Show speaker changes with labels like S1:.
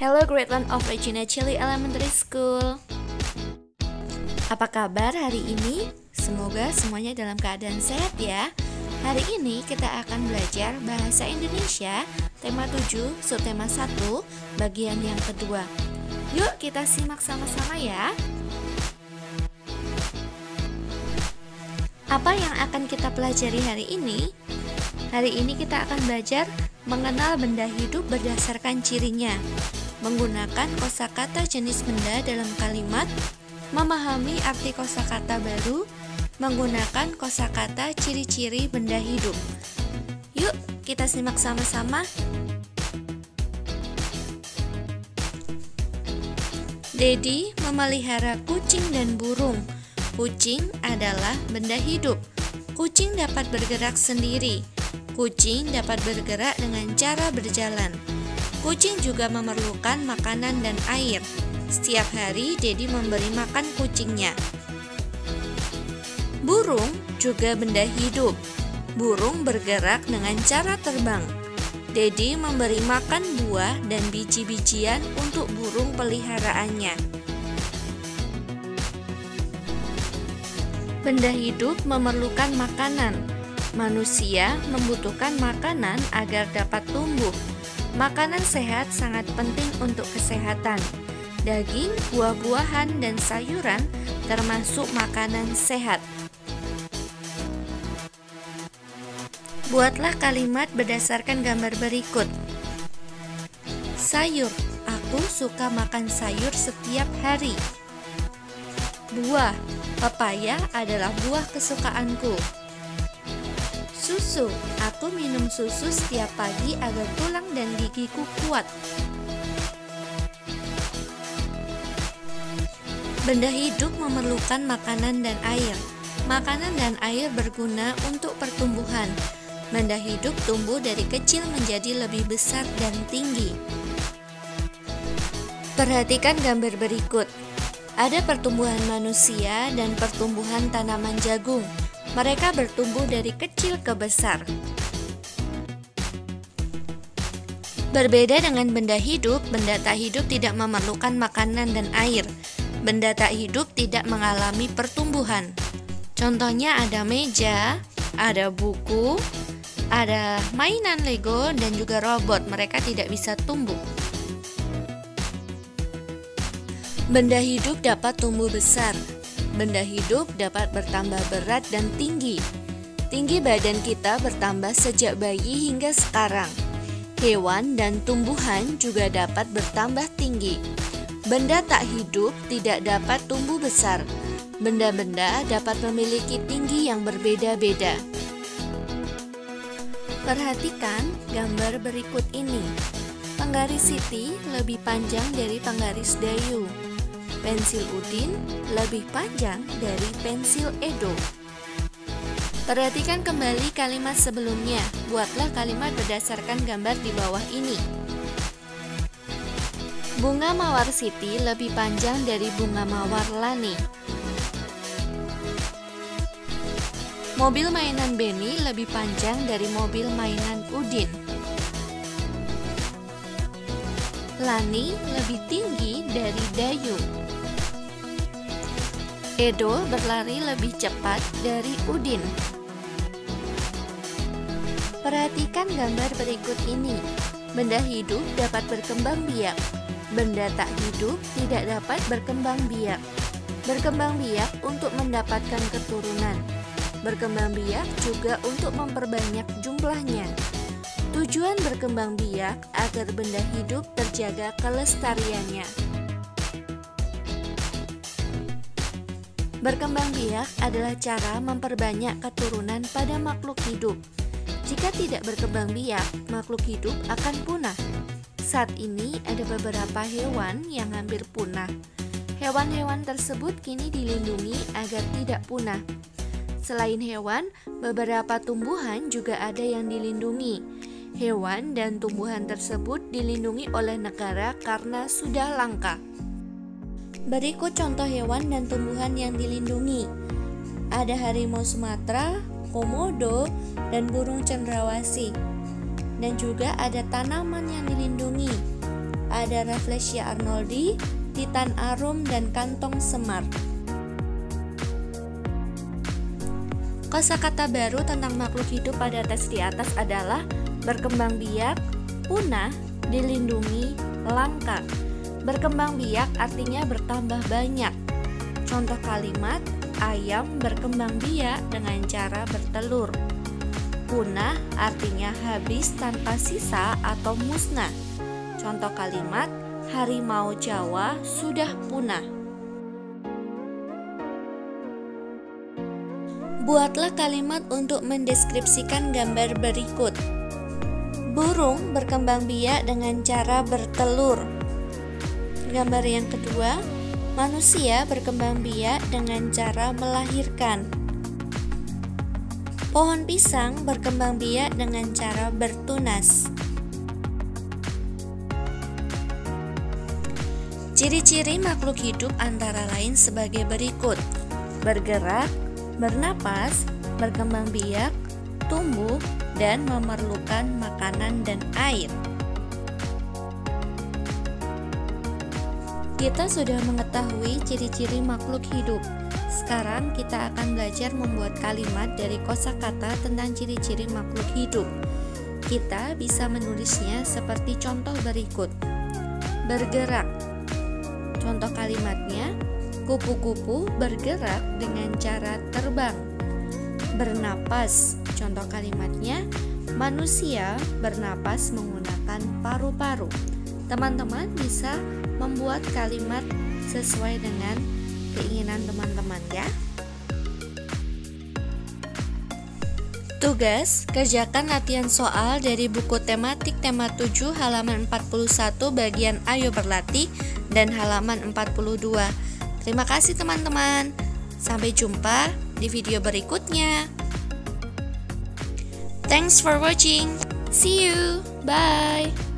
S1: Hello grade 1 of Regina Chili Elementary School. Apa kabar hari ini? Semoga semuanya dalam keadaan sehat ya. Hari ini kita akan belajar bahasa Indonesia tema 7, subtema 1, bagian yang kedua. Yuk kita simak sama-sama ya. Apa yang akan kita pelajari hari ini? Hari ini kita akan belajar mengenal benda hidup berdasarkan cirinya, menggunakan kosakata jenis benda dalam kalimat, memahami arti kosakata baru, menggunakan kosakata ciri-ciri benda hidup. Yuk, kita simak sama-sama. Dedi memelihara kucing dan burung. Kucing adalah benda hidup. Kucing dapat bergerak sendiri. Kucing dapat bergerak dengan cara berjalan. Kucing juga memerlukan makanan dan air. Setiap hari Dedi memberi makan kucingnya. Burung juga benda hidup. Burung bergerak dengan cara terbang. Dedi memberi makan buah dan biji-bijian untuk burung peliharaannya. Benda hidup memerlukan makanan. Manusia membutuhkan makanan agar dapat tumbuh. Makanan sehat sangat penting untuk kesehatan. Daging, buah-buahan, dan sayuran termasuk makanan sehat. Buatlah kalimat berdasarkan gambar berikut. Sayur, aku suka makan sayur setiap hari. Buah, pepaya adalah buah kesukaanku. Susu, aku minum susu setiap pagi agar tulang dan gigiku kuat. Benda hidup memerlukan makanan dan air. Makanan dan air berguna untuk pertumbuhan. Benda hidup tumbuh dari kecil menjadi lebih besar dan tinggi. Perhatikan gambar berikut. Ada pertumbuhan manusia dan pertumbuhan tanaman jagung. Mereka bertumbuh dari kecil ke besar. Berbeda dengan benda hidup, benda tak hidup tidak memerlukan makanan dan air. Benda tak hidup tidak mengalami pertumbuhan. Contohnya ada meja, ada buku, ada mainan Lego, dan juga robot. Mereka tidak bisa tumbuh. Benda hidup dapat tumbuh besar. Benda hidup dapat bertambah berat dan tinggi. Tinggi badan kita bertambah sejak bayi hingga sekarang. Hewan dan tumbuhan juga dapat bertambah tinggi. Benda tak hidup tidak dapat tumbuh besar. Benda-benda dapat memiliki tinggi yang berbeda-beda. Perhatikan gambar berikut ini. Penggaris Siti lebih panjang dari penggaris Dayu. Pensil Udin lebih panjang dari pensil Edo. Perhatikan kembali kalimat sebelumnya. Buatlah kalimat berdasarkan gambar di bawah ini. Bunga mawar Siti lebih panjang dari bunga mawar Lani. Mobil mainan Beni lebih panjang dari mobil mainan Udin. Lani lebih tinggi dari Dayu. Edo berlari lebih cepat dari Udin. Perhatikan gambar berikut ini. Benda hidup dapat berkembang biak. Benda tak hidup tidak dapat berkembang biak. Berkembang biak untuk mendapatkan keturunan. Berkembang biak juga untuk memperbanyak jumlahnya. Tujuan berkembang biak agar benda hidup terjaga kelestariannya. Berkembang biak adalah cara memperbanyak keturunan pada makhluk hidup. Jika tidak berkembang biak, makhluk hidup akan punah. Saat ini ada beberapa hewan yang hampir punah. Hewan-hewan tersebut kini dilindungi agar tidak punah. Selain hewan, beberapa tumbuhan juga ada yang dilindungi. Hewan dan tumbuhan tersebut dilindungi oleh negara karena sudah langka. Berikut contoh hewan dan tumbuhan yang dilindungi. Ada harimau Sumatera, komodo, dan burung cendrawasih. Dan juga ada tanaman yang dilindungi. ada Rafflesia arnoldi, Titan arum, dan kantong semar. Kosakata baru tentang makhluk hidup pada teks di atas adalah berkembang biak, punah, dilindungi, langka. Berkembang biak artinya bertambah banyak. Contoh kalimat, ayam berkembang biak dengan cara bertelur. Punah artinya habis tanpa sisa atau musnah. Contoh kalimat, harimau Jawa sudah punah. Buatlah kalimat untuk mendeskripsikan gambar berikut. Burung berkembang biak dengan cara bertelur. Gambar yang kedua, manusia berkembang biak dengan cara melahirkan. Pohon pisang berkembang biak dengan cara bertunas. Ciri-ciri makhluk hidup antara lain sebagai berikut: bergerak, bernapas, berkembang biak, tumbuh, dan memerlukan makanan dan air. Kita sudah mengetahui ciri-ciri makhluk hidup. Sekarang kita akan belajar membuat kalimat dari kosakata tentang ciri-ciri makhluk hidup. Kita bisa menulisnya seperti contoh berikut. Bergerak. Contoh kalimatnya, kupu-kupu bergerak dengan cara terbang. Bernapas. Contoh kalimatnya, manusia bernapas menggunakan paru-paru. Teman-teman bisa membuat kalimat sesuai dengan keinginan teman-teman ya. Tugas, kerjakan latihan soal dari buku tematik tema 7 halaman 41 bagian Ayo Berlatih dan halaman 42. Terima kasih teman-teman. Sampai jumpa di video berikutnya. Thanks for watching. See you. Bye.